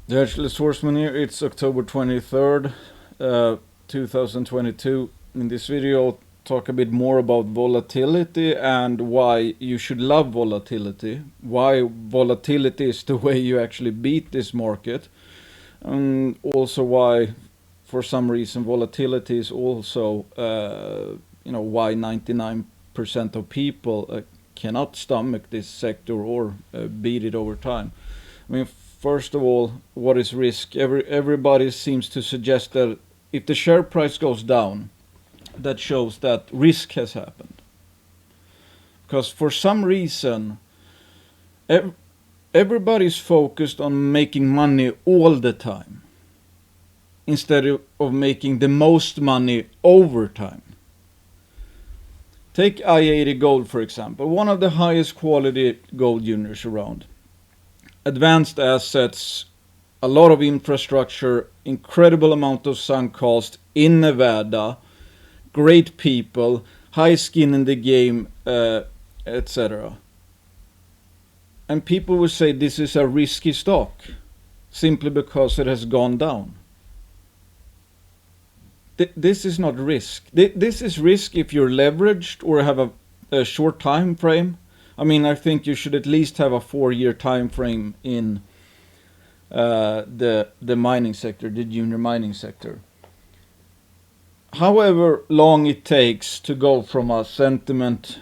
The actual source here, it's October 23rd, 2022. In this video, I'll talk a bit more about volatility and why you should love volatility, why volatility is the way you actually beat this market, and also why, for some reason, volatility is also, why 99% of people cannot stomach this sector or beat it over time. I mean, first of all, what is risk? Everybody seems to suggest that if the share price goes down, that shows that risk has happened. Because for some reason, everybody's focused on making money all the time instead of making the most money over time. Take I-80 Gold, for example, one of the highest quality gold juniors around. Advanced assets, a lot of infrastructure, incredible amount of sunk cost in Nevada, great people, high skin in the game, etc. And people will say this is a risky stock simply because it has gone down. This is not risk. This is risk if you're leveraged or have a short time frame. I mean, I think you should at least have a 4-year time frame in the mining sector, the junior mining sector. However long it takes to go from a sentiment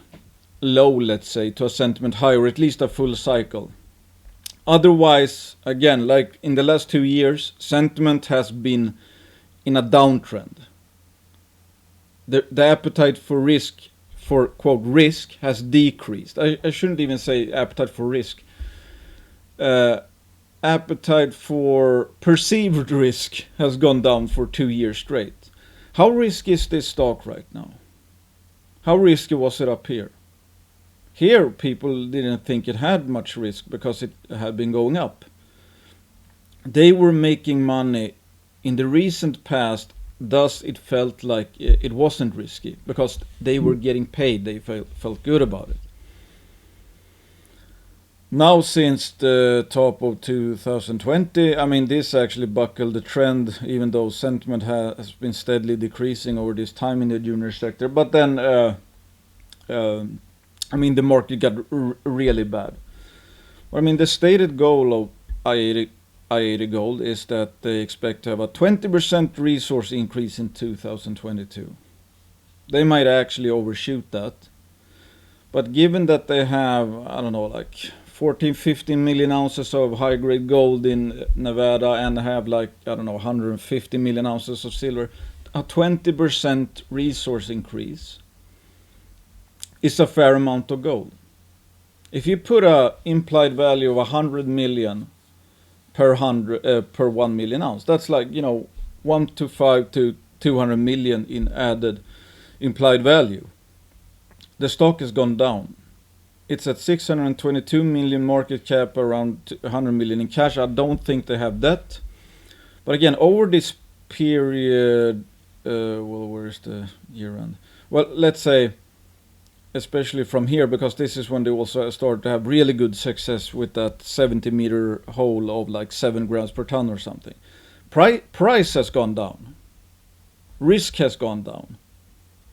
low, let's say, to a sentiment high, or at least a full cycle. Otherwise, again, like in the last 2 years, sentiment has been in a downtrend. The appetite for risk, for quote risk, has decreased. I shouldn't even say appetite for risk. Appetite for perceived risk has gone down for 2 years straight. How risky is this stock right now? How risky was it up here? Here people didn't think it had much risk because it had been going up. They were making money in the recent past. Thus, it felt like it wasn't risky because they were getting paid. They felt good about it. Now, since the top of 2020, I mean, this actually buckled the trend, even though sentiment has been steadily decreasing over this time in the junior sector. But then, I mean, the market got really bad. I mean, the stated goal of I-80 Gold is that they expect to have a 20% resource increase in 2022. They might actually overshoot that. But given that they have, I don't know, like 14, 15 million ounces of high-grade gold in Nevada and have like, I don't know, 150 million ounces of silver, a 20% resource increase is a fair amount of gold. If you put a implied value of 100 million per 1 million ounce, that's like 125 to 200 million in added implied value. The stock has gone down. It's at 622 million market cap, around 100 million in cash. I don't think they have that. But again, over this period, where's the year end? Well, let's say, especially from here, because this is when they also start to have really good success with that 70-meter hole of like 7 grams per ton or something. Price has gone down. Risk has gone down.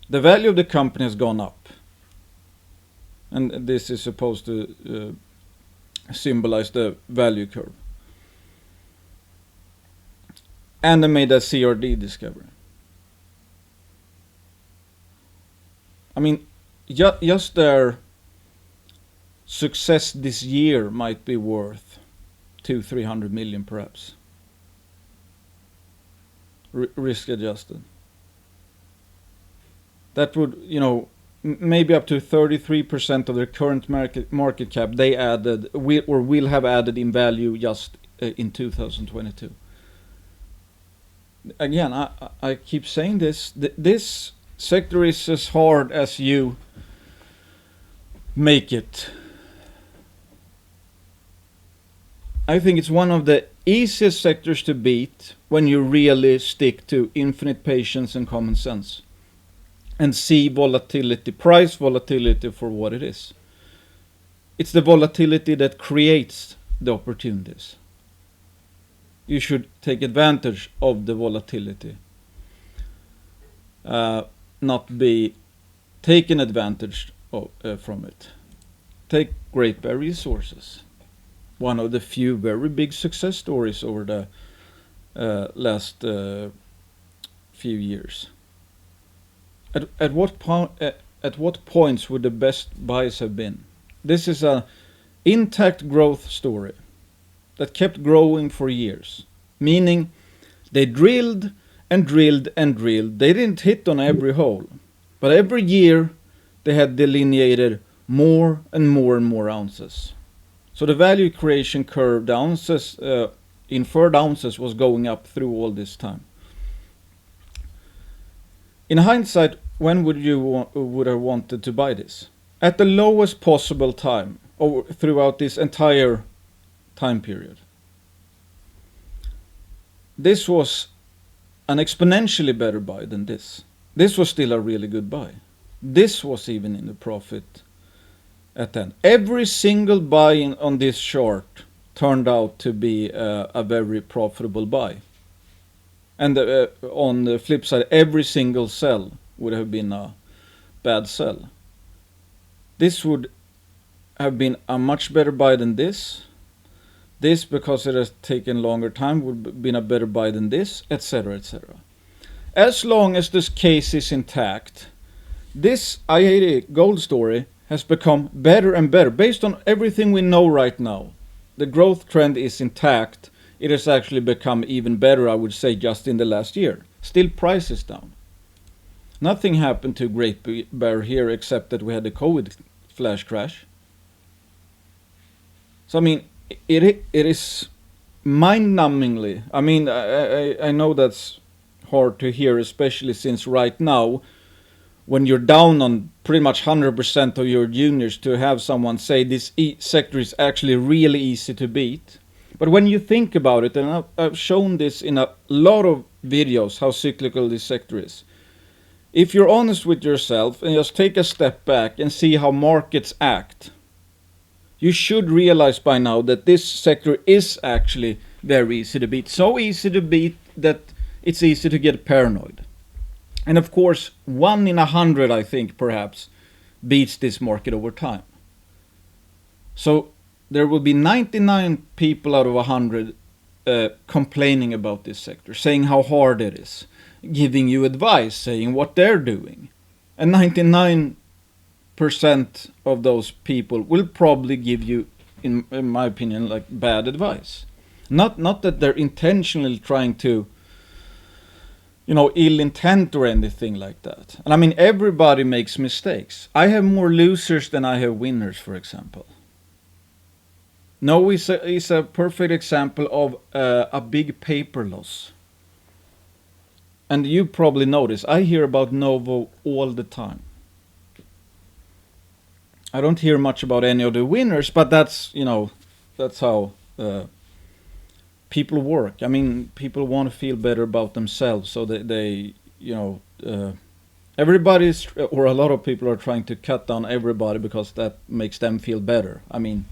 The value of the company has gone up. And this is supposed to symbolize the value curve. And they made a CRD discovery. I mean, just their success this year might be worth 200-300 million perhaps. Risk adjusted. That would, maybe up to 33% of their current market cap they added, will have added in value just in 2022. Again, I keep saying this. This sector is as hard as you make it. I think it's one of the easiest sectors to beat when you really stick to infinite patience and common sense and see volatility, price volatility for what it is. It's the volatility that creates the opportunities. you should take advantage of the volatility, not be taken advantage of, from it. Take Great Bear Resources, one of the few very big success stories over the last few years. At what points would the best buys have been? This is an intact growth story that kept growing for years, meaning they drilled and drilled and drilled. They didn't hit on every hole, but every year they had delineated more and more and more ounces. So the value creation curve, the ounces, inferred ounces, was going up through all this time. In hindsight, when would have wanted to buy this? At the lowest possible time, or throughout this entire time period. This was an exponentially better buy than this. This was still a really good buy. This was even in the profit at the end. Every single buy on this chart turned out to be a very profitable buy. And on the flip side, every single sell would have been a bad sell. This would have been a much better buy than this. This, because it has taken longer time, would have been a better buy than this, etc., etc. As long as this case is intact, this I-80 gold story has become better and better. Based on everything we know right now, the growth trend is intact. It has actually become even better, I would say, just in the last year. Still, price is down. Nothing happened to Great Bear here except that we had the COVID flash crash. So, I mean, it is mind-numbingly. I mean, I know that's hard to hear, especially since right now, when you're down on pretty much 100% of your juniors, to have someone say this sector is actually really easy to beat. But when you think about it, and I've shown this in a lot of videos, how cyclical this sector is. If you're honest with yourself and just take a step back and see how markets act, you should realize by now that this sector is actually very easy to beat. So easy to beat that it's easy to get paranoid. And of course, 1 in 100, I think, perhaps, beats this market over time. So there will be 99 people out of 100 complaining about this sector, saying how hard it is, giving you advice, saying what they're doing. And 99% of those people will probably give you, in my opinion, like bad advice. Not that they're intentionally trying to, ill intent or anything like that. And I mean, everybody makes mistakes. I have more losers than I have winners, for example. Novo is a perfect example of a big paper loss. And you probably notice, I hear about Novo all the time. I don't hear much about any of the winners, but that's how people work. I mean, people want to feel better about themselves, so they everybody's, or a lot of people are trying to cut down everybody because that makes them feel better. I mean,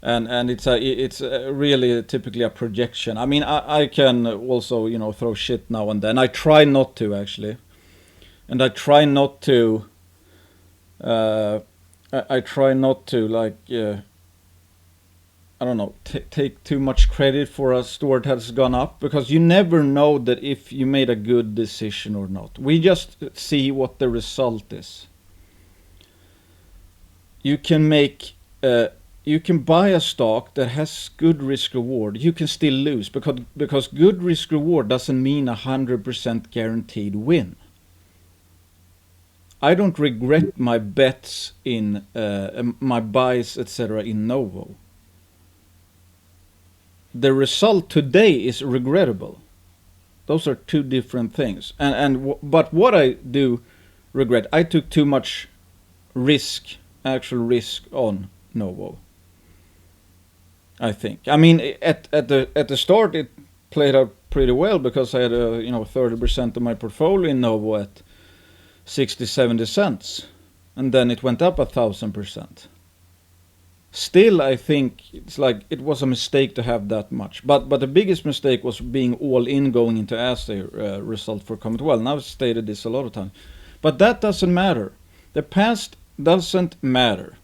and it's really typically a projection. I mean, I can also throw shit now and then. I try not to, actually, and I try not to. I try not to, like, I don't know, take too much credit for a store that has gone up, because you never know that if you made a good decision or not. We just see what the result is. You can make, you can buy a stock that has good risk reward. You can still lose because good risk reward doesn't mean 100% guaranteed win. I don't regret my bets in my buys, etc. in Novo. The result today is regrettable. Those are two different things. But what I do regret, I took too much risk, actual risk on Novo. I think. I mean, at the start it played out pretty well, because I had 30% of my portfolio in Novo at 60-70 cents, and then it went up 1,000%. Still, I think it's like it was a mistake to have that much. But the biggest mistake was being all in going into as a result for Comet. Well, now I've stated this a lot of times, but that doesn't matter. The past doesn't matter.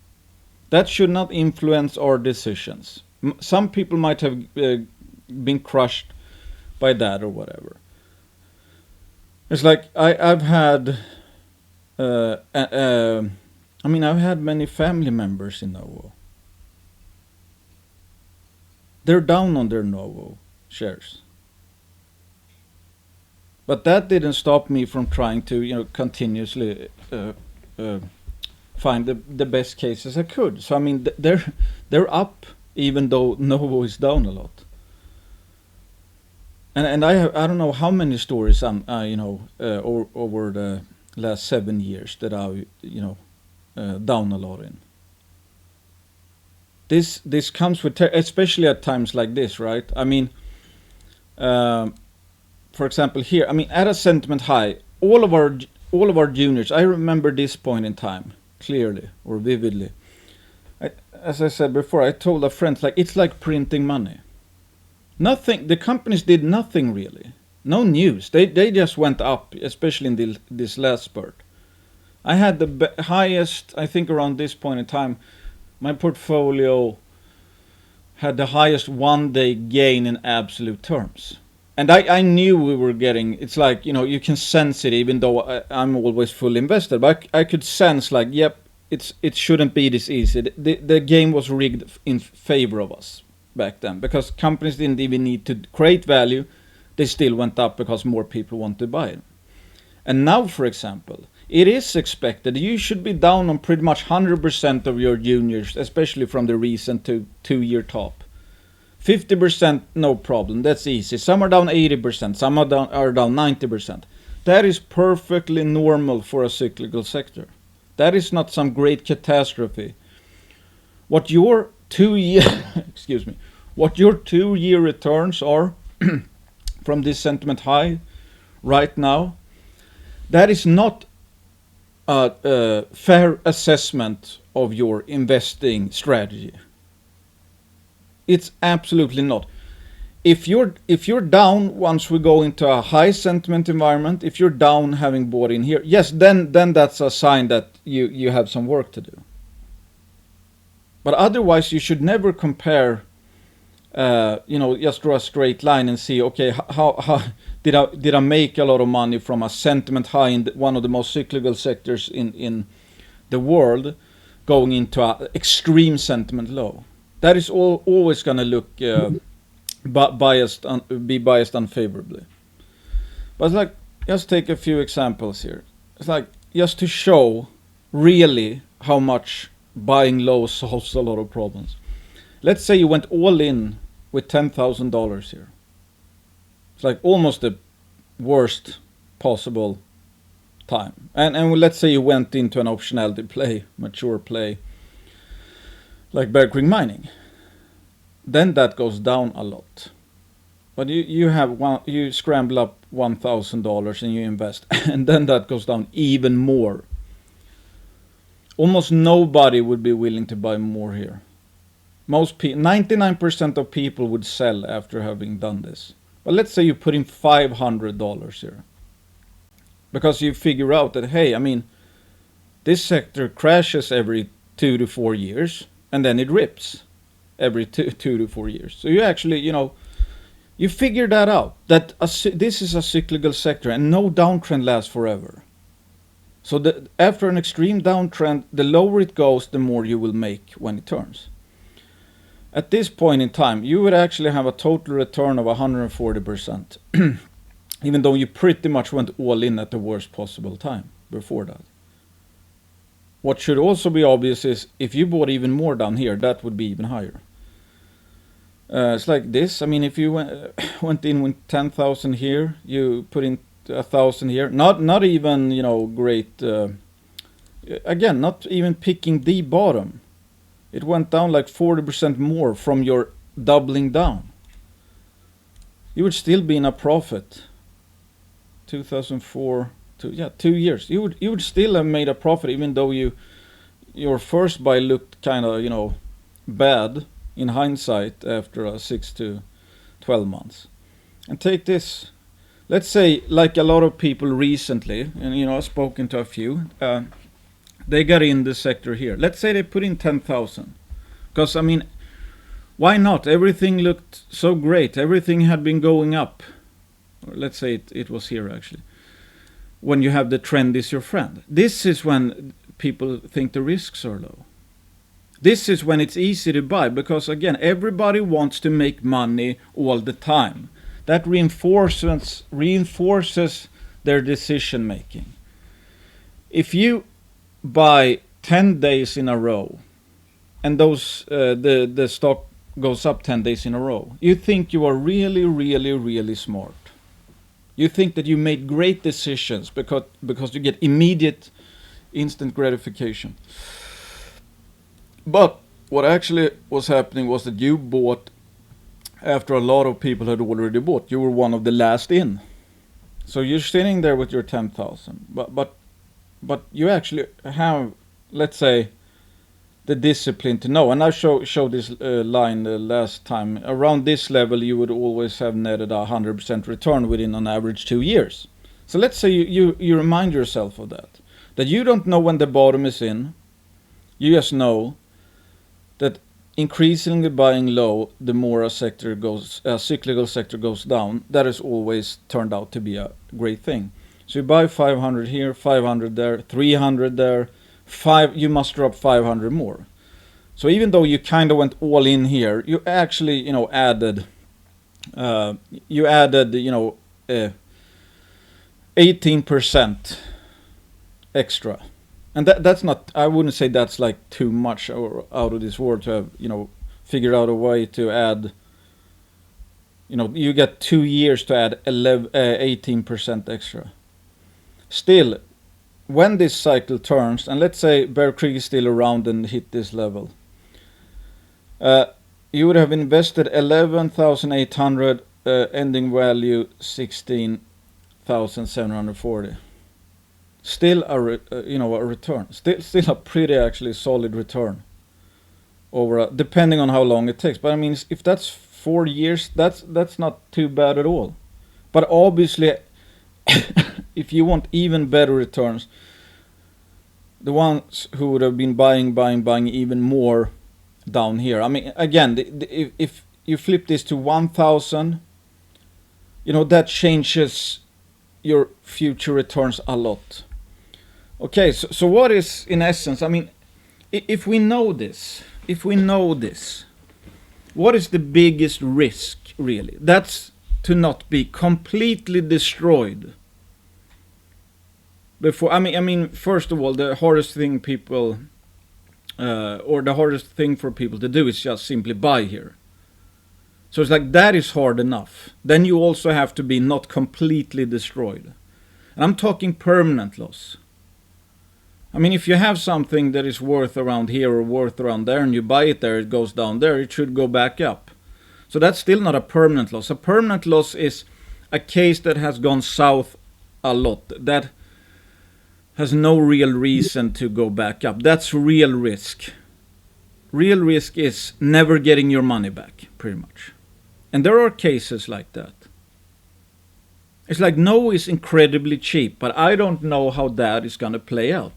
That should not influence our decisions. Some people might have been crushed by that or whatever. It's like I've had, I mean, I've had many family members in Novo. They're down on their Novo shares. But that didn't stop me from trying to, continuously find the best cases I could. So I mean, they're up even though Novo is down a lot. And I don't know how many stories over the last 7 years that I down a lot in. This comes with especially at times like this, right? I mean, for example, here, I mean, at a sentiment high, all of our juniors. I remember this point in time clearly or vividly. As I said before, I told a friend, like, it's like printing money. Nothing. The companies did nothing really. No news. They just went up, especially in this last spurt. I had the highest, I think, around this point in time. My portfolio had the highest one-day gain in absolute terms. And I knew we were getting, it's like, you can sense it, even though I'm always fully invested. But I could sense, like, yep, it shouldn't be this easy. The game was rigged in favor of us back then, because companies didn't even need to create value. They still went up because more people want to buy it. And now, for example, it is expected you should be down on pretty much 100% of your juniors, especially from the recent 2-year top. 50%, no problem, that's easy. Some are down 80%, some are down 90%. That is perfectly normal for a cyclical sector. That is not some great catastrophe. What your 2-year what your 2-year returns are from this sentiment high right now, that is not a fair assessment of your investing strategy. It's absolutely not. If you're down once we go into a high sentiment environment, if you're down having bought in here, yes, then that's a sign that you have some work to do. But otherwise, you should never compare. Just draw a straight line and see, okay, how did I make a lot of money from a sentiment high in one of the most cyclical sectors in the world, going into an extreme sentiment low? That is always going to look be biased unfavorably. But like, just take a few examples here. It's like, just to show really how much buying low solves a lot of problems. Let's say you went all in with $10,000 here. It's like almost the worst possible time. And let's say you went into an optionality play, mature play, like Bear Creek Mining. Then that goes down a lot. But you scramble up $1,000 and you invest, and then that goes down even more. Almost nobody would be willing to buy more here. 99% of people would sell after having done this. But let's say you put in $500 here, because you figure out that, hey, I mean, this sector crashes every 2 to 4 years, and then it rips every 2 to 4 years. So you actually, you figure that out, that this is a cyclical sector and no downtrend lasts forever. So after an extreme downtrend, the lower it goes, the more you will make when it turns. At this point in time, you would actually have a total return of 140%, even though you pretty much went all in at the worst possible time before that. What should also be obvious is, if you bought even more down here, that would be even higher. It's like this. I mean, if you went in with 10,000 here, you put in 1,000 here. Not even great. Again, not even picking the bottom. It went down like 40% more from your doubling down. You would still be in a profit. 2004, 2 years. You would still have made a profit, even though your first buy looked kind of bad in hindsight after 6 to 12 months. And take this, let's say, like a lot of people recently, and I've spoken to a few, they got in the sector here. Let's say they put in 10,000. Because, why not? Everything looked so great. Everything had been going up. Or let's say it was here, actually. When you have the trend is your friend. This is when people think the risks are low. This is when it's easy to buy. Because, again, everybody wants to make money all the time. That reinforces their decision making. If you buy 10 days in a row, and the stock goes up 10 days in a row, you think you are really, really, really smart. You think that you made great decisions because you get immediate, instant gratification. But what actually was happening was that you bought after a lot of people had already bought. You were one of the last in. So you're sitting there with your 10,000, but you actually have, let's say, the discipline to know. And I showed this line last time. Around this level, you would always have netted 100% return within on average 2 years. So let's say you remind yourself of that you don't know when the bottom is in. You just know that increasingly buying low, the more a cyclical sector goes down, that has always turned out to be a great thing. So you buy 500 here, 500 there, 300 there, you must drop 500 more. So even though you kind of went all in here, you actually, added 18% extra. And that's not, I wouldn't say that's like too much or out of this world to have, figured out a way to add, you get 2 years to add 18% extra. Still, when this cycle turns, and let's say Bear Creek is still around and hit this level, you would have invested 11,800, ending value 16,740. Still a return. Still a pretty actually solid return over depending on how long it takes. But if that's 4 years, that's not too bad at all. But obviously, if you want even better returns, the ones who would have been buying even more down here. Again, if you flip this to 1,000, that changes your future returns a lot. Okay, so what is, in essence, if we know this, what is the biggest risk, really? That's to not be completely destroyed before. First of all, the hardest thing the hardest thing for people to do is just simply buy here. So it's like that is hard enough. Then you also have to be not completely destroyed. And I'm talking permanent loss. If you have something that is worth around here or worth around there and you buy it there, it goes down there, it should go back up. So that's still not a permanent loss. A permanent loss is a case that has gone south a lot, that has no real reason to go back up. That's real risk. Real risk is never getting your money back, pretty much. And there are cases like that. It's like no is incredibly cheap, but I don't know how that is going to play out.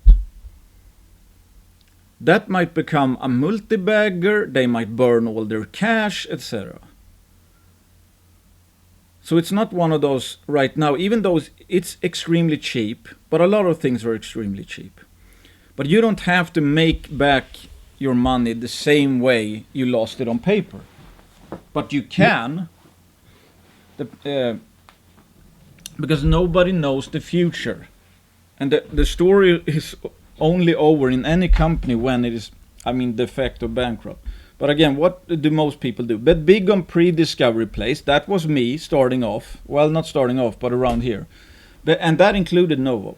That might become a multi-bagger, they might burn all their cash, etc. So it's not one of those right now, even though it's extremely cheap, but a lot of things are extremely cheap. But you don't have to make back your money the same way you lost it on paper. But you can, because nobody knows the future. And the story is only over in any company when it is, de facto bankrupt. But again, what do most people do? Bet big on pre-discovery plays. That was me starting off. Well, not starting off, but around here. And that included Novo.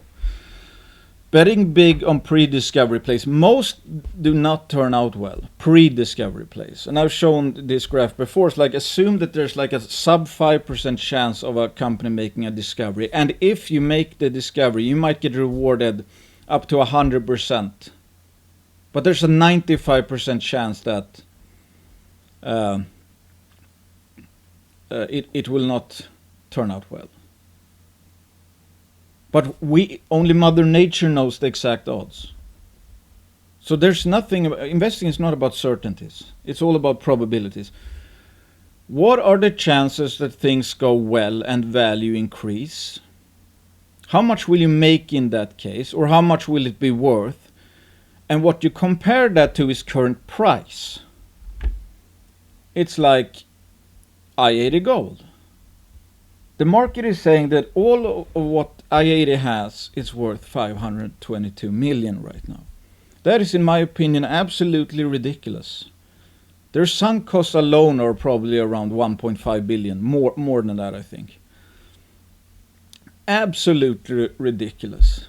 Betting big on pre-discovery plays. Most do not turn out well. Pre-discovery plays. And I've shown this graph before. It's like assume that there's like a sub 5% chance of a company making a discovery. And if you make the discovery, you might get rewarded up to 100%. But there's a 95% chance that it will not turn out well. But only Mother Nature knows the exact odds. So there's nothing, investing is not about certainties. It's all about probabilities. What are the chances that things go well and value increase? How much will you make in that case, or how much will it be worth? And what you compare that to is current price. It's like I-80 gold. The market is saying that all of what I-80 has is worth 522 million right now. That is, in my opinion, absolutely ridiculous. Their sunk costs alone are probably around 1.5 billion, more than that, I think. Absolutely ridiculous.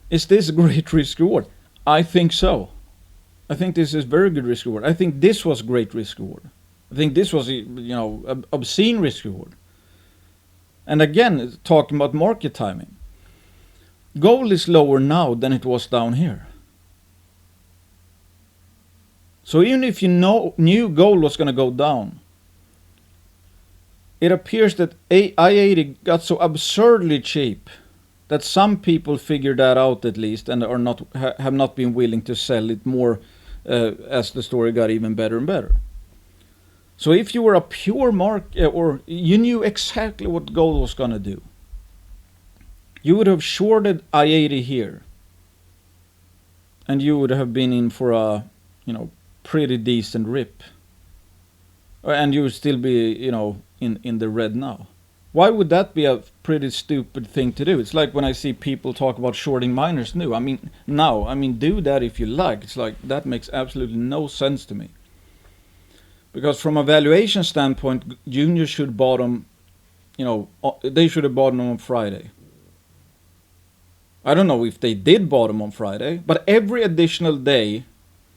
Is this a great risk reward? I think so. I think this is very good risk reward. I think this was great risk reward. I think this was, obscene risk reward. And again, talking about market timing. Gold is lower now than it was down here. So even if you knew gold was going to go down, it appears that I-80 got so absurdly cheap that some people figured that out at least, and have not been willing to sell it more as the story got even better and better. So if you were a pure market, or you knew exactly what gold was going to do, you would have shorted I-80 here, and you would have been in for a pretty decent rip, and you would still be in the red now. Why would that be a pretty stupid thing to do? It's like when I see people talk about shorting miners now. I mean, do that if you like. It's like, that makes absolutely no sense to me. Because from a valuation standpoint, juniors should bottom, they should have bottomed on Friday. I don't know if they did bottom on Friday, but every additional day,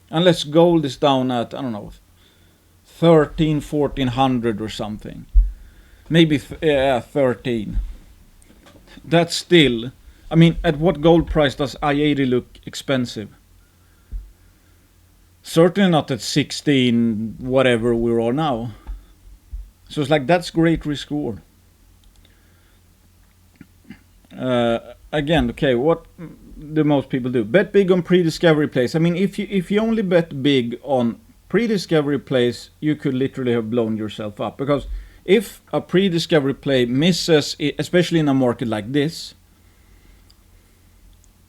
unless gold is down at, 1400 or something, maybe 13. That's still, at what gold price does I-80 look expensive? Certainly not at 16, whatever we're on now. So it's like, that's great risk reward. Again, okay, what do most people do? Bet big on pre-discovery plays. If you only bet big on pre-discovery plays, you could literally have blown yourself up. Because if a pre-discovery play misses, especially in a market like this,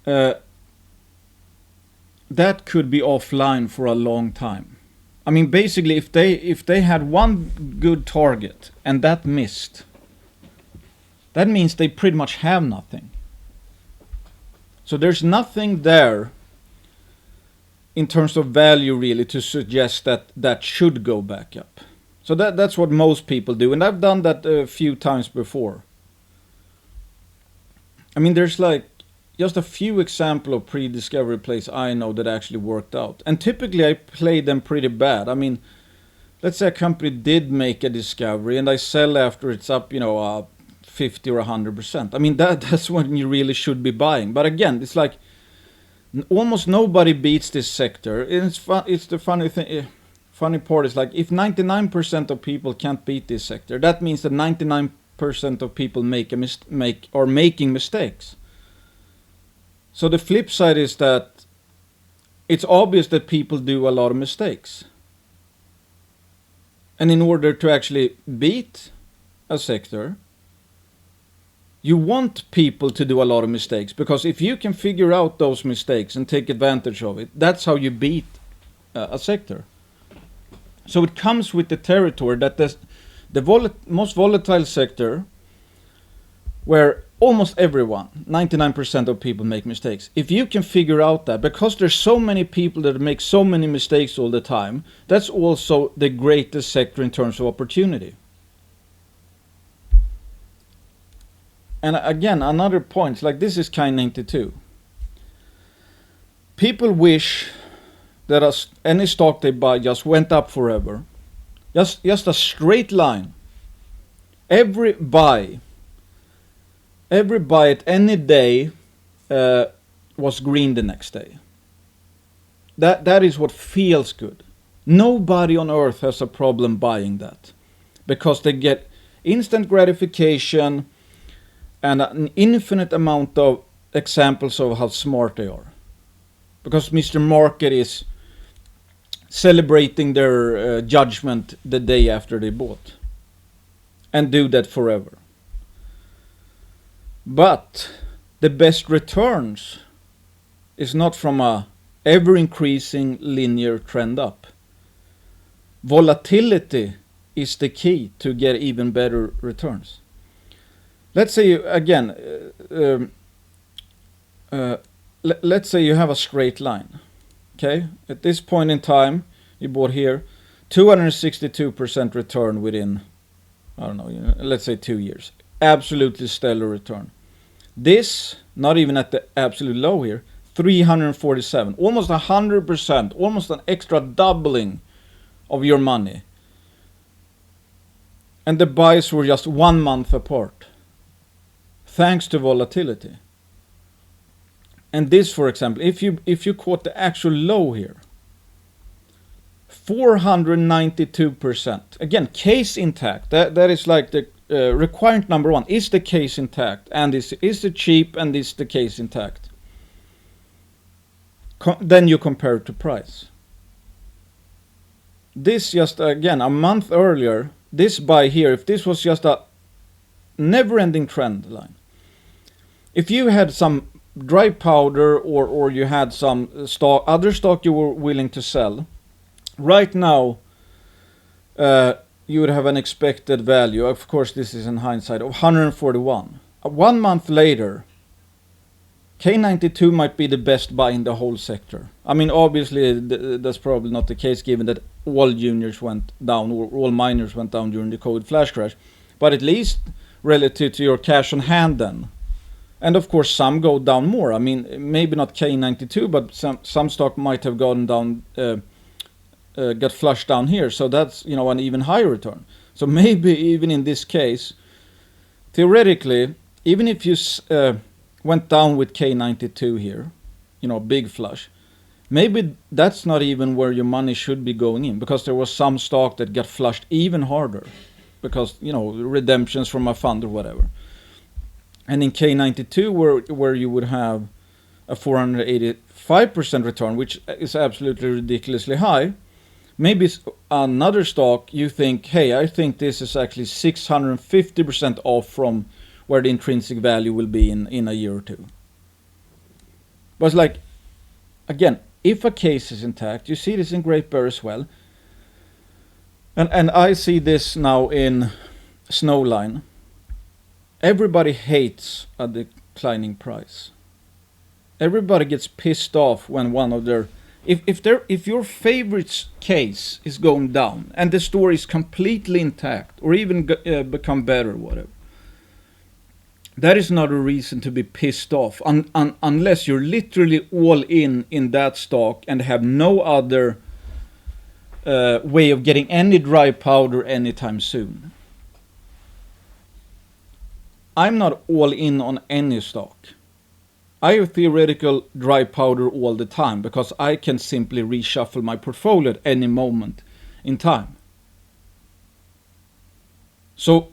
that could be offline for a long time. Basically, if they had one good target and that missed, that means they pretty much have nothing. So there's nothing there in terms of value really to suggest that should go back up. So that's what most people do, and I've done that a few times before. There's like just a few examples of pre-discovery plays I know that actually worked out, and typically I play them pretty bad. Let's say a company did make a discovery and I sell after it's up, 50 or 100%. That's when you really should be buying. But again, it's like almost nobody beats this sector. It's the funny thing. Funny part is, like, if 99% of people can't beat this sector, that means that 99% of people are making mistakes. So the flip side is that it's obvious that people do a lot of mistakes. And in order to actually beat a sector, you want people to do a lot of mistakes, because if you can figure out those mistakes and take advantage of it, that's how you beat a sector. So it comes with the territory that the most volatile sector, where almost everyone, 99% of people make mistakes. If you can figure out that, because there's so many people that make so many mistakes all the time, that's also the greatest sector in terms of opportunity. And again, another point, like this is kind 92. People wish that any stock they buy just went up forever. Just a straight line. Every buy at any day was green the next day. That is what feels good. Nobody on earth has a problem buying that because they get instant gratification and an infinite amount of examples of how smart they are. Because Mr. Market is celebrating their judgment the day after they bought. And do that forever. But the best returns is not from a ever-increasing linear trend up. Volatility is the key to get even better returns. Let's say let's say you have a straight line. Okay, at this point in time, you bought here, 262% return within, I don't know, let's say 2 years. Absolutely stellar return. This, not even at the absolute low here, 347, almost 100%, almost an extra doubling of your money. And the buys were just 1 month apart, thanks to volatility. And this, for example, if you caught the actual low here, 492%. Again, case intact. That is like the requirement number one. Is the case intact? And is it cheap? And is the case intact? Then you compare it to price. This just, again, a month earlier, this buy here, if this was just a never-ending trend line, if you had some dry powder or you had some other stock you were willing to sell, right now you would have an expected value, of course this is in hindsight, of 141. 1 month later, K92 might be the best buy in the whole sector. I mean, obviously that's probably not the case given that all juniors went down or all miners went down during the COVID flash crash, but at least relative to your cash on hand then. And of course some go down more. I mean, maybe not K92, but some stock might have gone down, got flushed down here. So that's, an even higher return. So maybe even in this case, theoretically, even if you went down with K92 here, big flush, maybe that's not even where your money should be going in, because there was some stock that got flushed even harder because, redemptions from a fund or whatever. And in K92, where you would have a 485% return, which is absolutely ridiculously high, maybe another stock you think, hey, I think this is actually 650% off from where the intrinsic value will be in a year or two. But it's like, again, if a case is intact, you see this in Great Bear as well. And I see this now in Snowline. Everybody hates a declining price. Everybody gets pissed off when one of their, if your favorite case is going down and the story is completely intact or even become better, whatever. That is not a reason to be pissed off unless you're literally all in that stock and have no other way of getting any dry powder anytime soon. I'm not all in on any stock. I have theoretical dry powder all the time because I can simply reshuffle my portfolio at any moment in time. So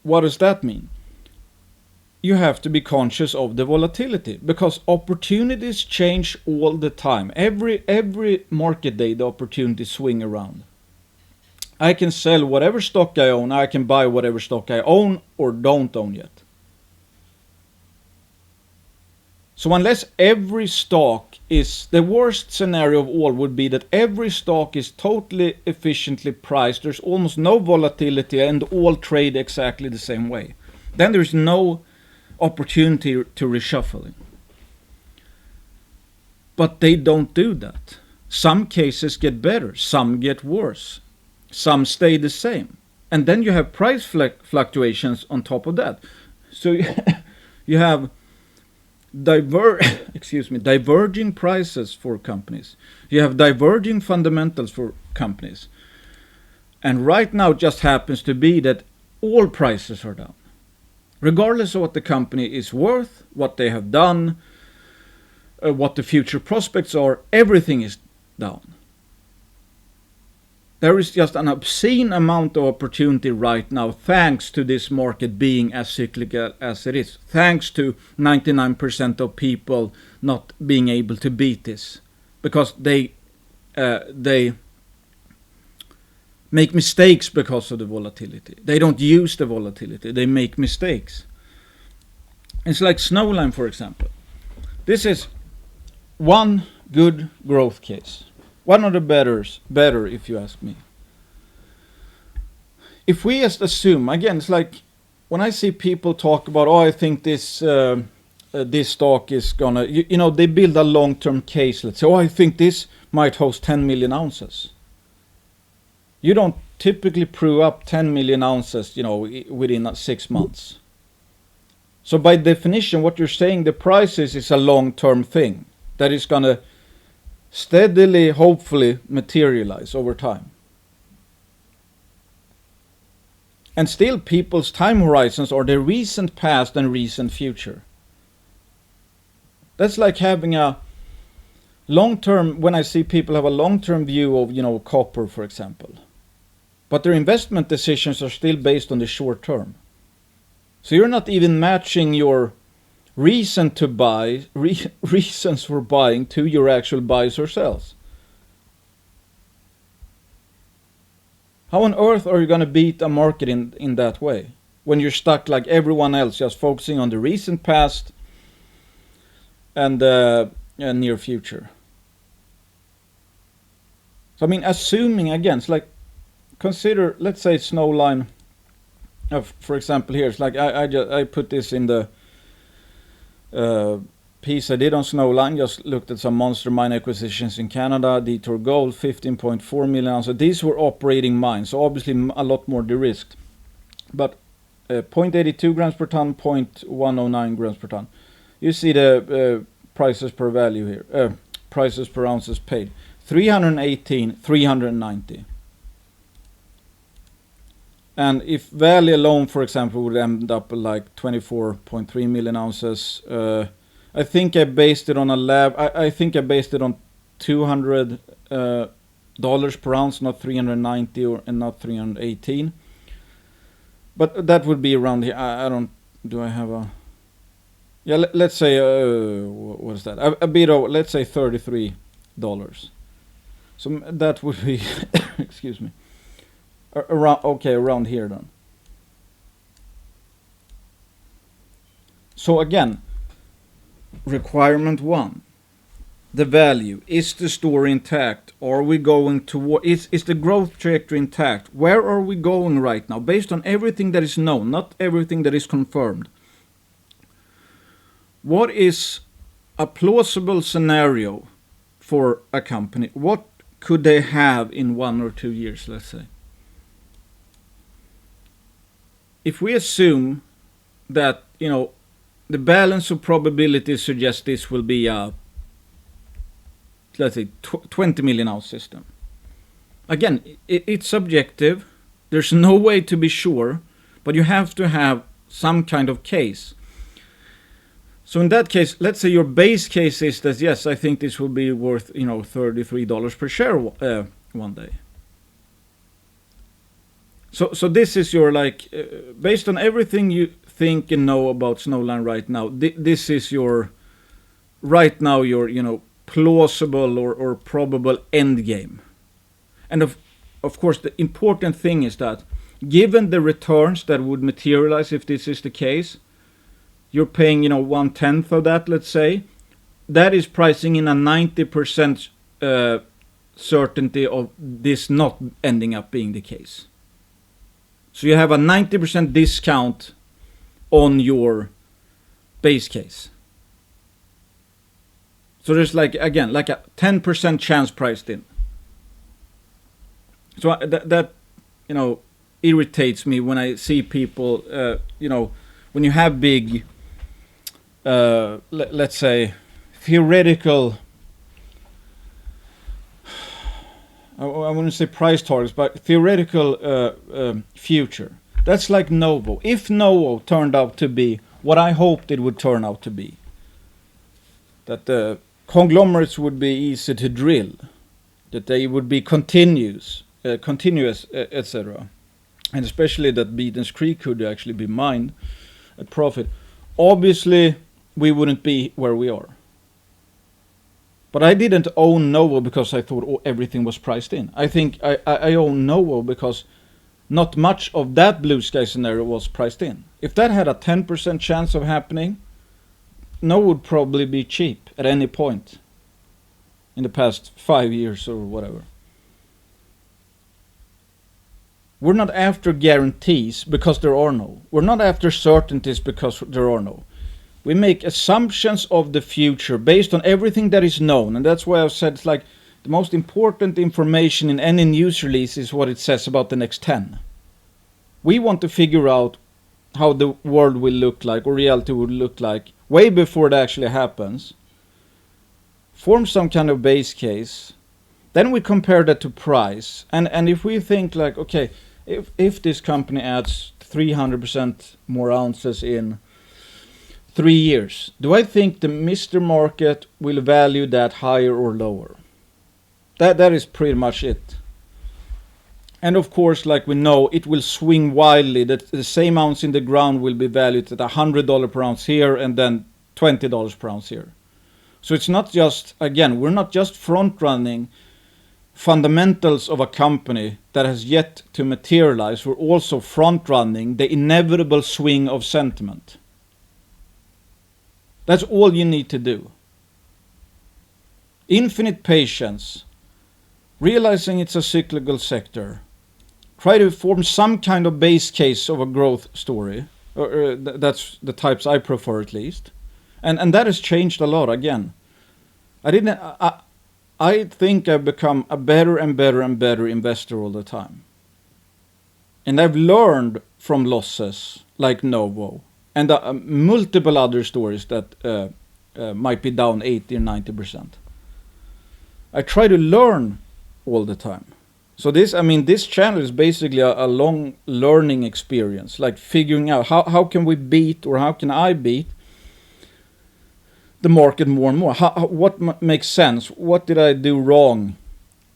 what does that mean? You have to be conscious of the volatility because opportunities change all the time. Every market day, the opportunities swing around. I can sell whatever stock I own. I can buy whatever stock I own or don't own yet. So unless every stock is, the worst scenario of all would be that every stock is totally efficiently priced, there's almost no volatility and all trade exactly the same way. Then there's no opportunity to reshuffling. But they don't do that. Some cases get better, some get worse, some stay the same. And then you have price fluctuations on top of that. So you have diverging prices for companies. You have diverging fundamentals for companies. And right now it just happens to be that all prices are down. Regardless of what the company is worth, what they have done, what the future prospects are, everything is down. There is just an obscene amount of opportunity right now, thanks to this market being as cyclical as it is, thanks to 99% of people not being able to beat this, because they make mistakes because of the volatility. They don't use the volatility, they make mistakes. It's like Snowline, for example. This is one good growth case. One of the better if you ask me. If we just assume, again, it's like when I see people talk about, I think this stock is gonna, they build a long-term case. Let's say, I think this might host 10 million ounces. You don't typically prove up 10 million ounces, within 6 months. So by definition, what you're saying, the prices is a long-term thing that is gonna steadily, hopefully, materialize over time. And still, people's time horizons are the recent past and recent future. That's like having a long-term, when I see people have a long-term view of, copper, for example. But their investment decisions are still based on the short term. So you're not even matching your reason to buy, reasons for buying to your actual buys or sells. How on earth are you going to beat a market in that way? When you're stuck like everyone else, just focusing on the recent past and near future. So assuming again, it's like, consider, let's say Snowline, for example here, it's like I put this in the piece I did on Snowline, just looked at some monster mine acquisitions in Canada, Detour Gold, 15.4 million ounces. These were operating mines, so obviously a lot more de-risked. But 0.82 grams per ton, 0.109 grams per ton. You see the prices per value here, prices per ounces paid. 318, 390. And if Valley alone, for example, would end up like 24.3 million ounces, I think I based it on I think I based it on $200 per ounce, not 390 and not 318. But that would be around here. I don't. Do I have a? Yeah, let's say what is that? A bit of, let's say $33. So that would be, excuse me. Around here then. So again, requirement 1, the value. Is the story intact? Are we going toward, is the growth trajectory intact? Where are we going right now? Based on everything that is known, not everything that is confirmed. What is a plausible scenario for a company? What could they have in 1 or 2 years, let's say? If we assume that, the balance of probabilities suggests this will be a, let's say, 20 million ounce system. Again, it's subjective. There's no way to be sure, but you have to have some kind of case. So in that case, let's say your base case is that, yes, I think this will be worth, $33 per share one day. So this is your, based on everything you think and know about Snowline right now, this is your, right now, your, plausible or probable end game. And of course, the important thing is that given the returns that would materialize if this is the case, you're paying, 1/10 of that, let's say. That is pricing in a 90% certainty of this not ending up being the case. So you have a 90% discount on your base case. So there's a 10% chance priced in. So that irritates me when I see people, when you have big, let's say, theoretical, I wouldn't say price targets, but theoretical future. That's like Novo. If Novo turned out to be what I hoped it would turn out to be, that the conglomerates would be easy to drill, that they would be continuous, continuous, etc. And especially that Beaton's Creek could actually be mined at profit. Obviously, we wouldn't be where we are. But I didn't own Novo because I thought everything was priced in. I think I own Novo because not much of that blue sky scenario was priced in. If that had a 10% chance of happening, Novo would probably be cheap at any point in the past 5 years or whatever. We're not after guarantees because there are no. We're not after certainties because there are no. We make assumptions of the future based on everything that is known. And that's why I've said it's like the most important information in any news release is what it says about the next 10. We want to figure out how the world will look like, or reality will look like, way before it actually happens. Form some kind of base case. Then we compare that to price. And if we think like, okay, if this company adds 300% more ounces in 3 years, do I think the Mr. Market will value that higher or lower? That is pretty much it. And of course, like we know, it will swing wildly. That the same ounce in the ground will be valued at $100 per ounce here and then $20 per ounce here. So it's not just, again, we're not just front running fundamentals of a company that has yet to materialize. We're also front running the inevitable swing of sentiment. That's all you need to do. Infinite patience, realizing it's a cyclical sector, try to form some kind of base case of a growth story. That's the types I prefer at least. And that has changed a lot again. I think I've become a better and better and better investor all the time. And I've learned from losses like Novo and multiple other stories that might be down 80 or 90%. I try to learn all the time. So this channel is basically a long learning experience, like figuring out how can we beat, or how can I beat the market more and more. What makes sense? What did I do wrong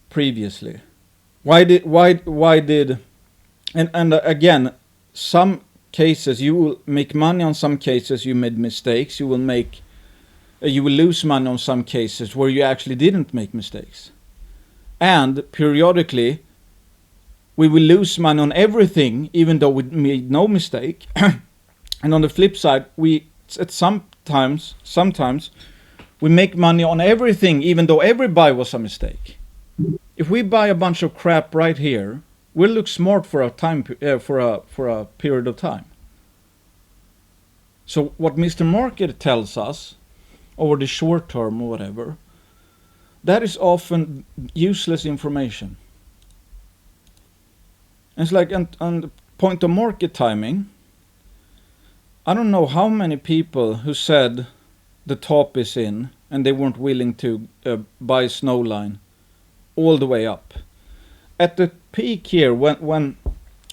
previously? Why did and again, some cases you will make money on, some cases you made mistakes. You will lose money on some cases where you actually didn't make mistakes. And periodically we will lose money on everything even though we made no mistake. And on the flip side, sometimes we make money on everything even though every buy was a mistake. If we buy a bunch of crap right here, we'll look smart for a period of time. So what Mr. Market tells us over the short term or whatever, that is often useless information. And it's like, on the point of market timing, I don't know how many people who said the top is in and they weren't willing to buy Snowline all the way up. At the peak here, when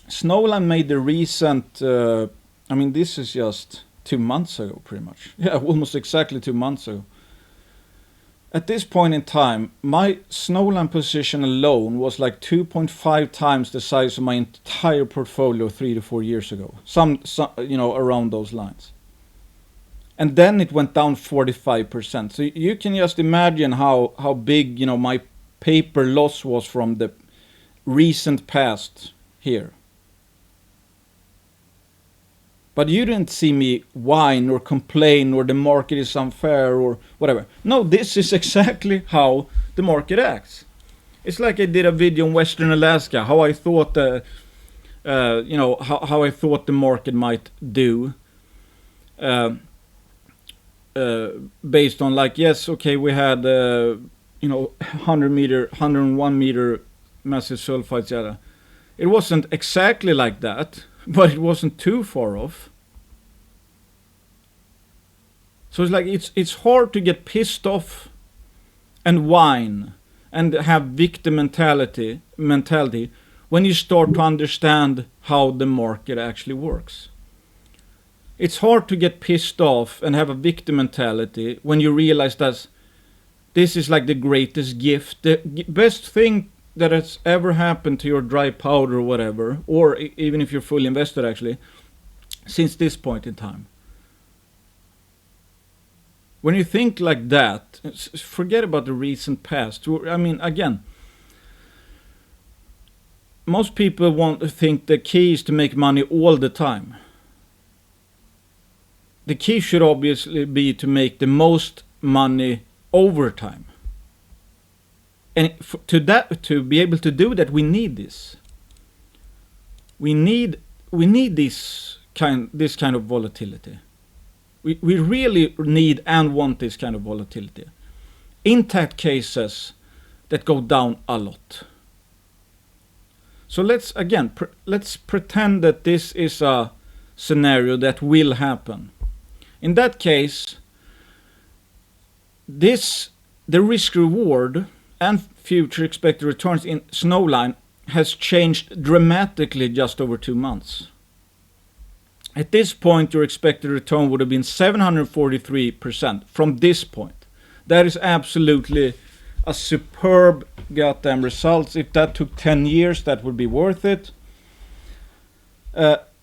Snowline made the recent, this is just 2 months ago pretty much. Yeah, almost exactly 2 months ago. At this point in time, my Snowline position alone was like 2.5 times the size of my entire portfolio 3 to 4 years ago. Some around those lines. And then it went down 45%. So you can just imagine how big, my paper loss was from the recent past here. But you didn't see me whine or complain or the market is unfair or whatever. No, this is exactly how the market acts. It's like I did a video in Western Alaska, how I thought how I thought the market might do. Based on like, yes, okay, we had 101 meter massive sulfides. Yeah. It wasn't exactly like that, but it wasn't too far off. So it's like it's hard to get pissed off and whine and have victim mentality when you start to understand how the market actually works. It's hard to get pissed off and have a victim mentality when you realize that this is like the greatest gift. The best thing that has ever happened to your dry powder or whatever, or even if you're fully invested actually, since this point in time. When you think like that, forget about the recent past. I mean, again, most people want to think the key is to make money all the time. The key should obviously be to make the most money over time. And to be able to do that, we need this. We need this kind of volatility. We really need and want this kind of volatility. Intact cases that go down a lot. So let's pretend that this is a scenario that will happen. In that case, the risk reward and future expected returns in Snowline has changed dramatically just over 2 months. At this point, your expected return would have been 743% from this point. That is absolutely a superb goddamn result. If that took 10 years, that would be worth it.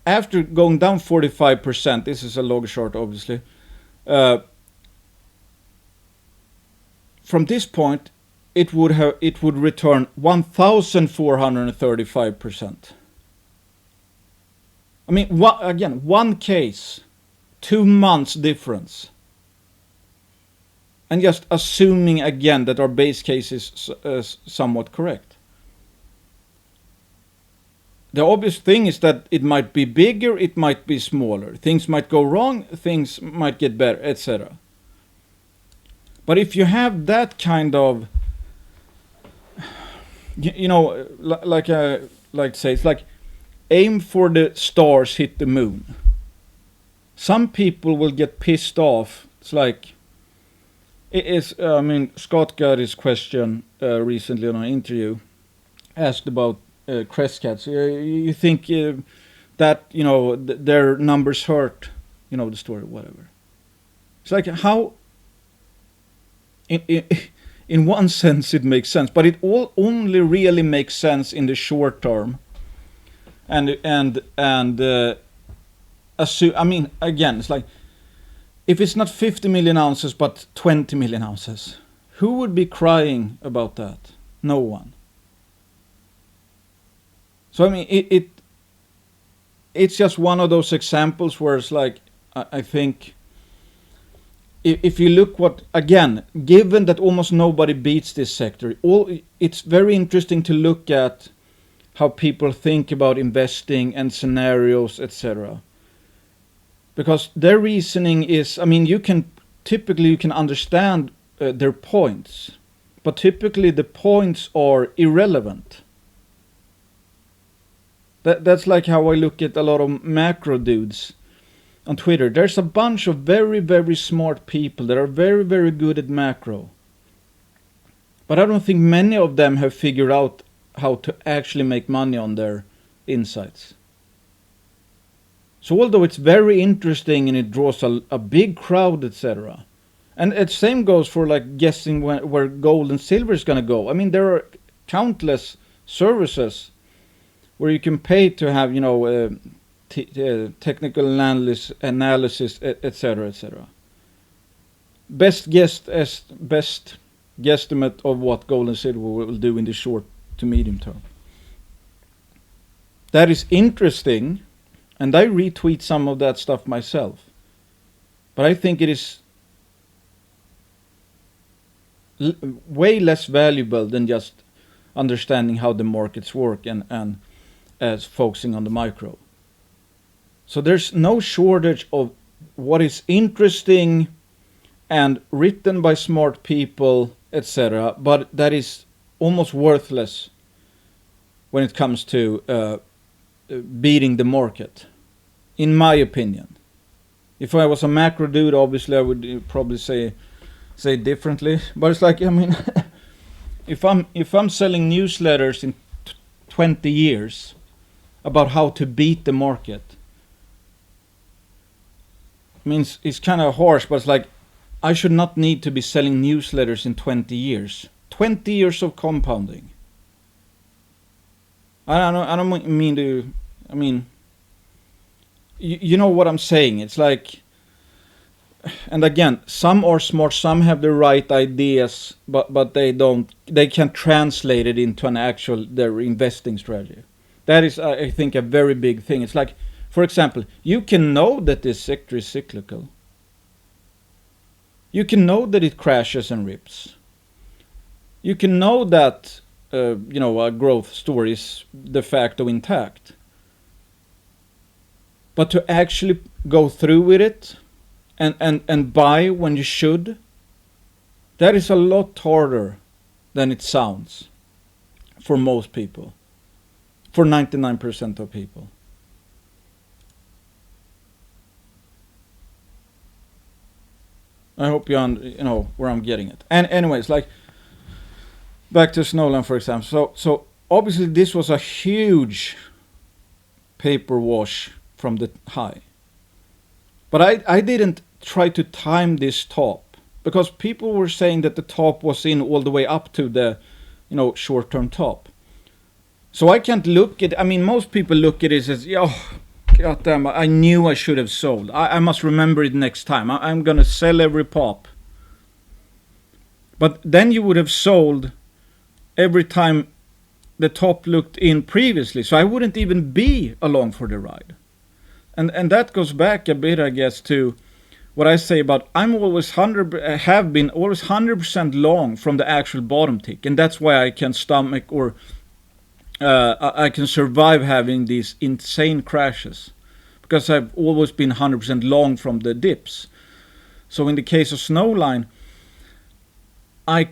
After going down 45%, this is a log chart obviously, from this point, it would return 1,435%. I mean, one case, 2 months difference. And just assuming again that our base case is somewhat correct. The obvious thing is that it might be bigger, it might be smaller. Things might go wrong, things might get better, etc. But if you have that kind of, like to say, it's like aim for the stars, hit the moon. Some people will get pissed off. It's like, Scott got his question recently on an interview, asked about crest cats. You think that, their numbers hurt, the story, whatever. It's like, how, in one sense it makes sense, but it only really makes sense in the short term. Again, it's like, if it's not 50 million ounces but 20 million ounces, who would be crying about that? No one. So I mean, it's just one of those examples where it's like, I think, if you look again, given that almost nobody beats this sector, it's very interesting to look at how people think about investing and scenarios, etc. Because their reasoning is, you can understand their points, but typically the points are irrelevant. That's like how I look at a lot of macro dudes on Twitter. There's a bunch of very, very smart people that are very, very good at macro. But I don't think many of them have figured out how to actually make money on their insights. So although it's very interesting and it draws a big crowd, etc. And the same goes for like guessing where gold and silver is going to go. I mean, there are countless services where you can pay to have, technical analysis, etc., etc. Best guesstimate of what gold and silver will do in the short to medium term. That is interesting, and I retweet some of that stuff myself. But I think it is way less valuable than just understanding how the markets work and as focusing on the micro. So there's no shortage of what is interesting and written by smart people, etc. But that is almost worthless when it comes to beating the market, in my opinion. If I was a macro dude, obviously I would probably say differently. But it's like, if I'm selling newsletters in 20 years about how to beat the market, it's kind of harsh, but it's like, I should not need to be selling newsletters in 20 years. 20 years of compounding. I don't mean to. I mean, you know what I'm saying. It's like, and again, some are smart, some have the right ideas, but they don't. They can't translate it into an actual their investing strategy. That is, I think, a very big thing. It's like, for example, you can know that this sector is cyclical. You can know that it crashes and rips. You can know that a growth story is de facto intact. But to actually go through with it and buy when you should, that is a lot harder than it sounds for most people, for 99% of people. I hope you know where I'm getting it. And anyways, like back to Snowline, for example. So obviously this was a huge paper wash from the high. But I didn't try to time this top because people were saying that the top was in all the way up to the, short-term top. So I can't look at. I mean, most people look at it as, God damn, I knew I should have sold. I must remember it next time. I'm gonna sell every pop. But then you would have sold every time the top looked in previously, so I wouldn't even be along for the ride. And that goes back a bit, I guess, to what I say about I'm always have been always 100% long from the actual bottom tick, and that's why I can stomach or I can survive having these insane crashes because I've always been 100% long from the dips. So in the case of Snowline, I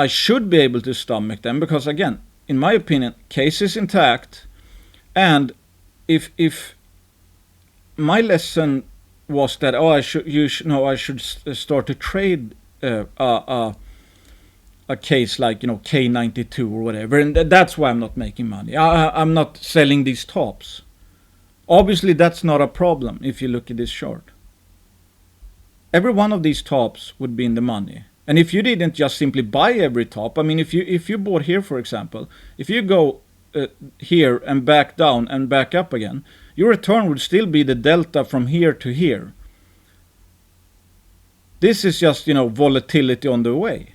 should be able to stomach them because, again, in my opinion, case is intact, and if my lesson was that I should start to trade a case like K92 or whatever, and that's why I'm not making money. I'm not selling these tops. Obviously, that's not a problem if you look at this chart. Every one of these tops would be in the money. And if you didn't just simply buy every top, I mean, if you bought here, for example, if you go here and back down and back up again, your return would still be the delta from here to here. This is just, volatility on the way.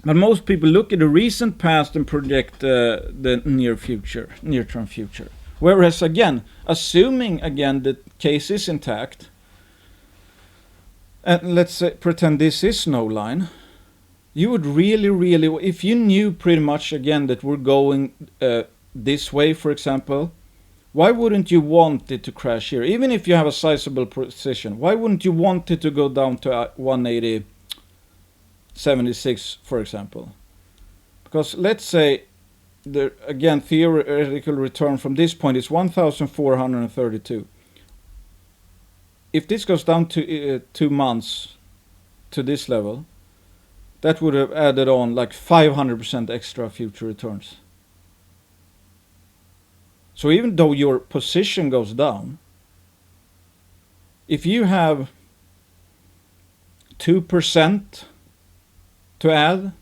But most people look at the recent past and project the near-term future. Whereas, again, assuming, again, the case is intact, and let's say, pretend this is Snowline, you would really, if you knew pretty much, again, that we're going this way, for example, why wouldn't you want it to crash here? Even if you have a sizable position, why wouldn't you want it to go down to 180.76, for example? Because let's say, again, theoretical return from this point is 1,432. If this goes down to 2 months to this level, that would have added on like 500% extra future returns. So even though your position goes down, if you have 2% to add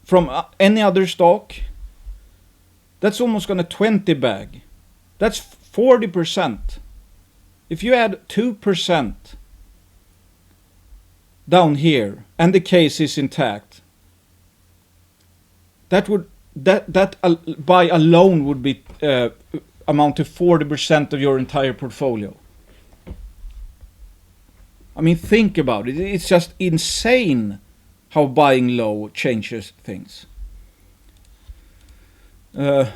from any other stock, that's almost going to 20 bag. That's 40%. If you add 2% down here and the case is intact, that by alone would be amount to 40% of your entire portfolio. I mean, think about it. It's just insane how buying low changes things. And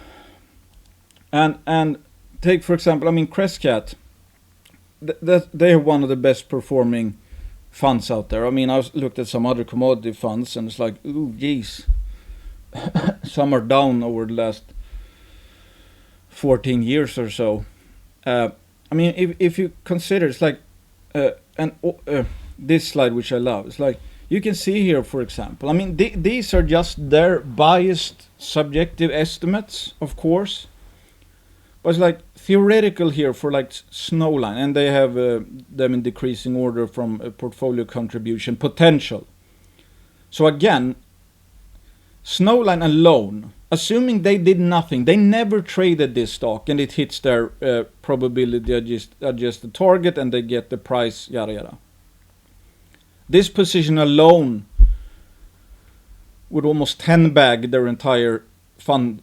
take, for example, I mean, Crescat, they are one of the best performing funds out there. I mean, I looked at some other commodity funds and it's like, ooh, geez. Some are down over the last 14 years or so. I mean, if you consider, it's like, this slide, which I love, it's like, you can see here, for example, I mean, these are just their biased subjective estimates, of course. But it's like theoretical here for like Snowline, and they have them in decreasing order from portfolio contribution potential. So again, Snowline alone, assuming they did nothing, they never traded this stock and it hits their probability adjusted target and they get the price, yada yada. This position alone would almost 10 bag their entire fund.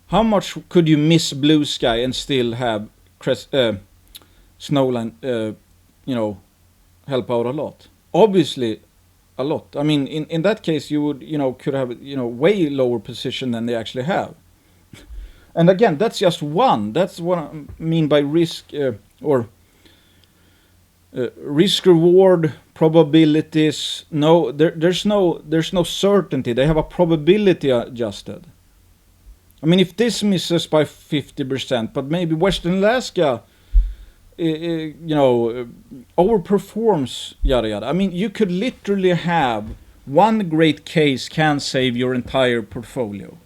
How much could you miss blue sky and still have Snowline, help out a lot? Obviously, a lot. I mean, in that case, you would, could have, way lower position than they actually have. And again, that's just one. That's what I mean by risk risk reward probabilities. No, there's no certainty. They have a probability adjusted. I mean, if this misses by 50%, but maybe Western Alaska, overperforms, yada yada. I mean, you could literally have one great case can save your entire portfolio.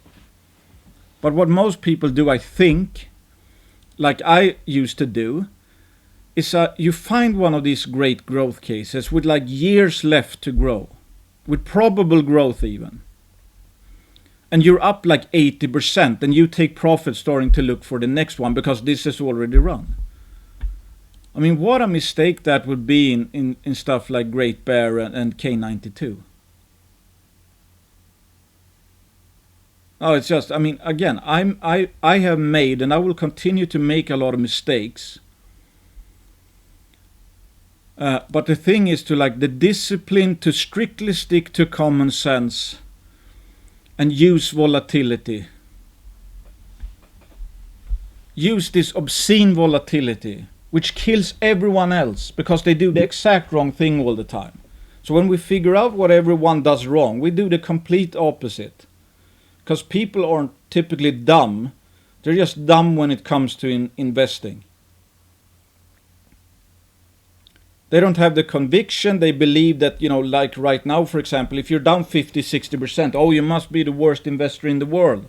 But what most people do, I think, like I used to do, is you find one of these great growth cases with like years left to grow, with probable growth even. And you're up like 80% and you take profit starting to look for the next one because this is already run. I mean, what a mistake that would be in stuff like Great Bear and K92. Oh, it's just, I mean, again, I have made and I will continue to make a lot of mistakes. But the thing is to like the discipline to strictly stick to common sense and use volatility. Use this obscene volatility, which kills everyone else because they do the exact wrong thing all the time. So when we figure out what everyone does wrong, we do the complete opposite. Because people aren't typically dumb. They're just dumb when it comes to investing. They don't have the conviction. They believe that, like right now, for example, if you're down 50, 60%, oh, you must be the worst investor in the world.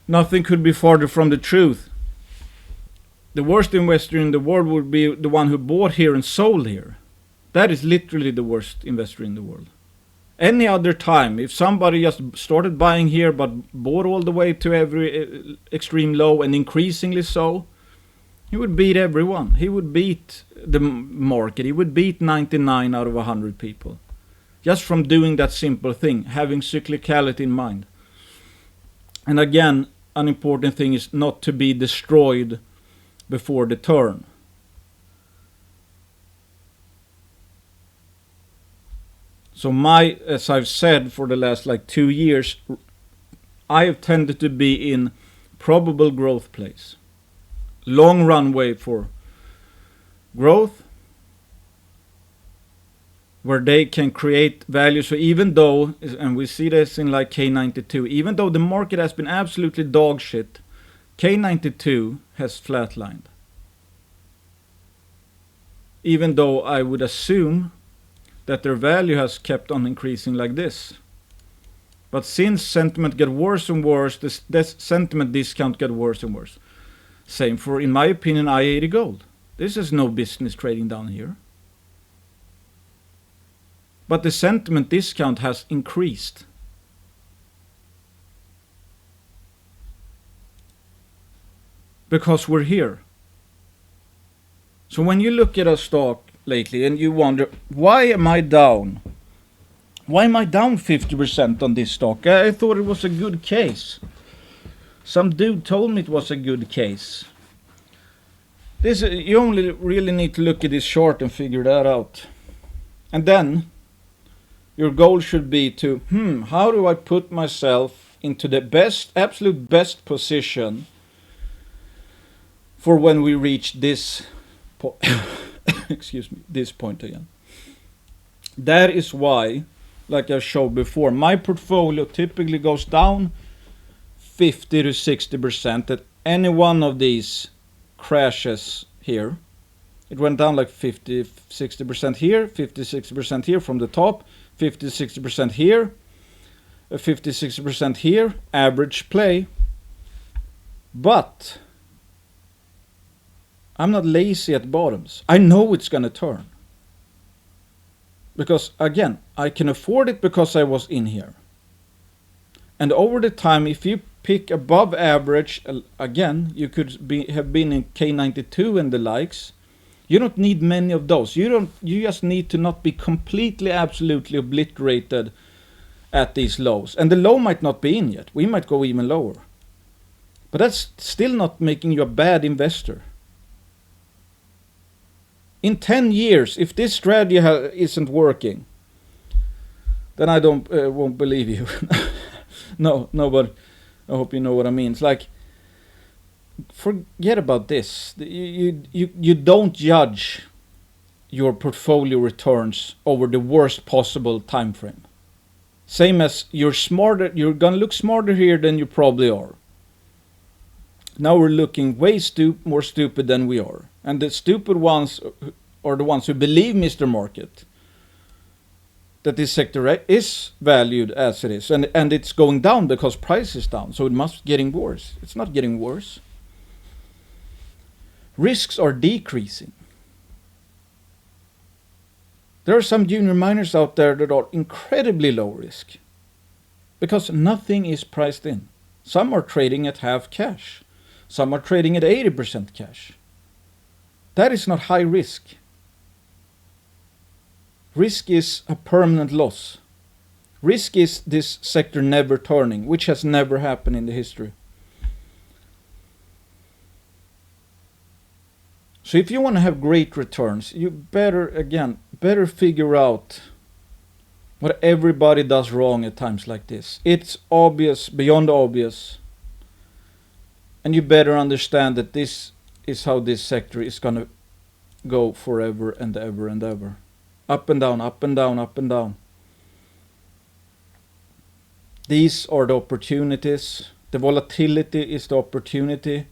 Nothing could be farther from the truth. The worst investor in the world would be the one who bought here and sold here. That is literally the worst investor in the world. Any other time, if somebody just started buying here but bought all the way to every extreme low and increasingly so, he would beat everyone. He would beat the market. He would beat 99 out of 100 people. Just from doing that simple thing, having cyclicality in mind. And again, an important thing is not to be destroyed before the turn. So as I've said for the last 2 years, I have tended to be in probable growth plays. Long runway for growth, where they can create value. So even though, and we see this in K92, even though the market has been absolutely dog shit, K92 has flatlined. Even though I would assume that their value has kept on increasing like this. But since sentiment get worse and worse, this sentiment discount get worse and worse. Same for, in my opinion, I-80 Gold. This is no business trading down here. But the sentiment discount has increased. Because we're here. So when you look at a stock lately and you wonder, why am I down? Why am I down 50% on this stock? I thought it was a good case. Some dude told me it was a good case. You only really need to look at this chart and figure that out. And then your goal should be to, how do I put myself into the absolute best position for when we reach this this point again. That is why, like I showed before, my portfolio typically goes down 50 to 60% at any one of these crashes here. It went down 50, 60% here, 50, 60% here from the top, 50, 60% here, 50, 60% here, average play. But I'm not lazy at bottoms. I know it's going to turn. Because again, I can afford it because I was in here. And over the time, if you pick above average, again, you could have been in K92 and the likes. You don't need many of those. You just need to not be completely, absolutely obliterated at these lows. And the low might not be in yet. We might go even lower. But that's still not making you a bad investor. In 10 years, if this strategy isn't working, then I won't believe you. No, but I hope you know what I mean. It's like, forget about this. You don't judge your portfolio returns over the worst possible time frame. Same as you're gonna look smarter here than you probably are. Now we're looking way more stupid than we are. And the stupid ones are the ones who believe, Mr. Market, that this sector is valued as it is. And it's going down because price is down. So it must be getting worse. It's not getting worse. Risks are decreasing. There are some junior miners out there that are incredibly low risk because nothing is priced in. Some are trading at half cash. Some are trading at 80% cash. That is not high risk. Risk is a permanent loss. Risk is this sector never turning, which has never happened in the history. So if you want to have great returns, you better figure out what everybody does wrong at times like this. It's obvious, beyond obvious. And you better understand that this is how this sector is going to go forever and ever and ever. Up and down, up and down, up and down. These are the opportunities. The volatility is the opportunity.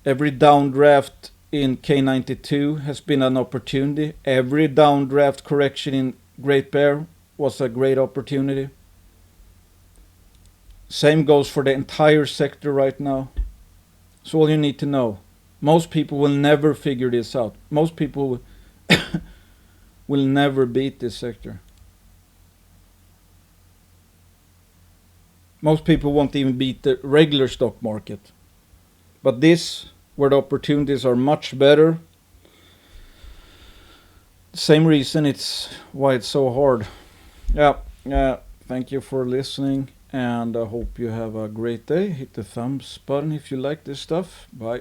Every downdraft in K92 has been an opportunity. Every downdraft correction in Great Bear was a great opportunity. Same goes for the entire sector right now. So all you need to know. Most people will never figure this out. Most people will never beat this sector. Most people won't even beat the regular stock market. But this, where the opportunities are much better. Same reason why it's so hard. Yeah. Thank you for listening. And I hope you have a great day. Hit the thumbs button if you like this stuff. Bye.